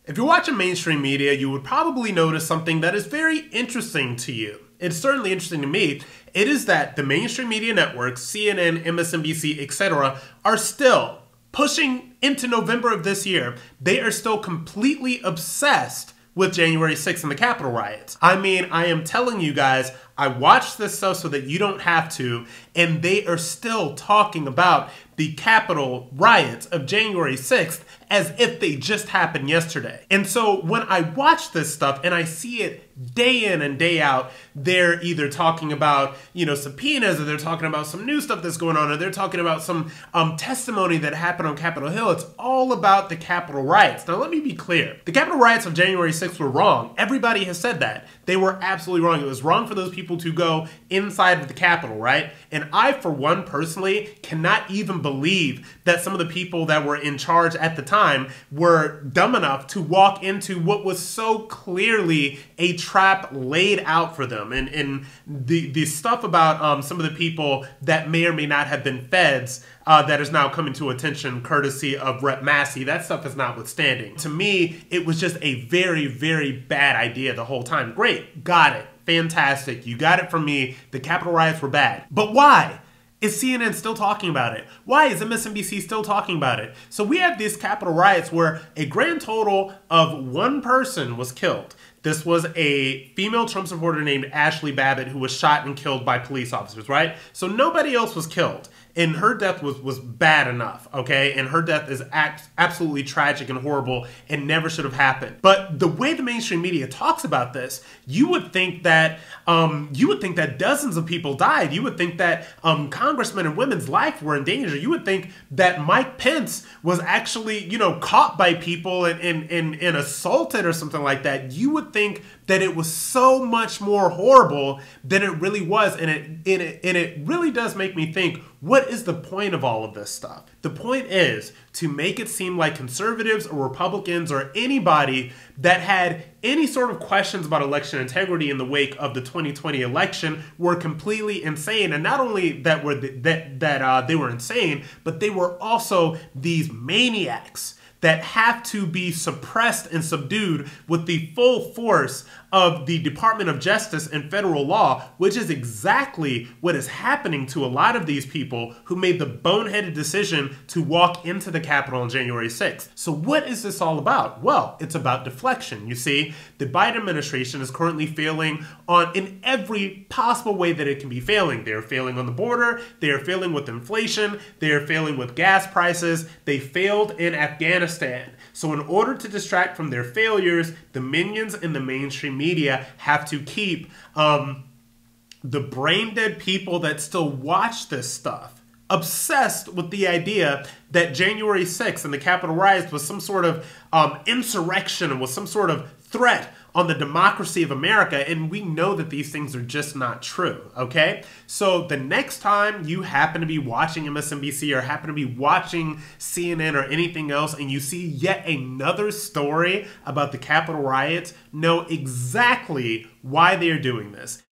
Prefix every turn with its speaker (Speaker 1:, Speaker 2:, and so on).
Speaker 1: If you're watching mainstream media, you would probably notice something that is very interesting to you. It's certainly interesting to me. It is that the mainstream media networks, CNN, MSNBC, etc., are still pushing into November of this year. They are still completely obsessed with January 6th and the Capitol riots. I mean, I am telling you guys, I watched this stuff so that you don't have to, and they are still talking about the Capitol riots of January 6th as if they just happened yesterday. And so when I watch this stuff and I see it day in and day out, they're either talking about, subpoenas, or they're talking about some new stuff that's going on, or they're talking about some testimony that happened on Capitol Hill. It's all about the Capitol riots. Now, let me be clear. The Capitol riots of January 6th were wrong. Everybody has said that. They were absolutely wrong. It was wrong for those people to go inside of the Capitol, right? And I, for one, personally, cannot even believe that some of the people that were in charge at the time were dumb enough to walk into what was so clearly a trap laid out for them. And the stuff about some of the people that may or may not have been feds that is now coming to attention courtesy of Rep. Massey, that stuff is notwithstanding. To me, it was just a very, very bad idea the whole time. Great, got it, fantastic, you got it from me, the Capitol riots were bad. But why? Is CNN still talking about it? Why is MSNBC still talking about it? So we have these Capitol riots where a grand total of one person was killed. This was a female Trump supporter named Ashley Babbitt who was shot and killed by police officers, right? So nobody else was killed. And her death was bad enough, okay? And her death is absolutely tragic and horrible and never should have happened. But the way the mainstream media talks about this, you would think that dozens of people died. You would think that congressmen and women's life were in danger. You would think that Mike Pence was actually, caught by people and assaulted or something like that. You would think that it was so much more horrible than it really was. And it really does make me think, what is the point of all of this stuff? The point is to make it seem like conservatives or Republicans or anybody that had any sort of questions about election integrity in the wake of the 2020 election were completely insane. And not only that they were insane, but they were also these maniacs that have to be suppressed and subdued with the full force of the Department of Justice and federal law, which is exactly what is happening to a lot of these people who made the boneheaded decision to walk into the Capitol on January 6th. So what is this all about? Well, it's about deflection. You see, the Biden administration is currently failing in every possible way that it can be failing. They're failing on the border, they are failing with inflation, they are failing with gas prices, they failed in Afghanistan. So in order to distract from their failures, the minions in the mainstream media have to keep the brain dead people that still watch this stuff obsessed with the idea that January 6th and the Capitol riots was some sort of insurrection and was some sort of threat on the democracy of America, and we know that these things are just not true, okay? So the next time you happen to be watching MSNBC or happen to be watching CNN or anything else and you see yet another story about the Capitol riots, know exactly why they are doing this.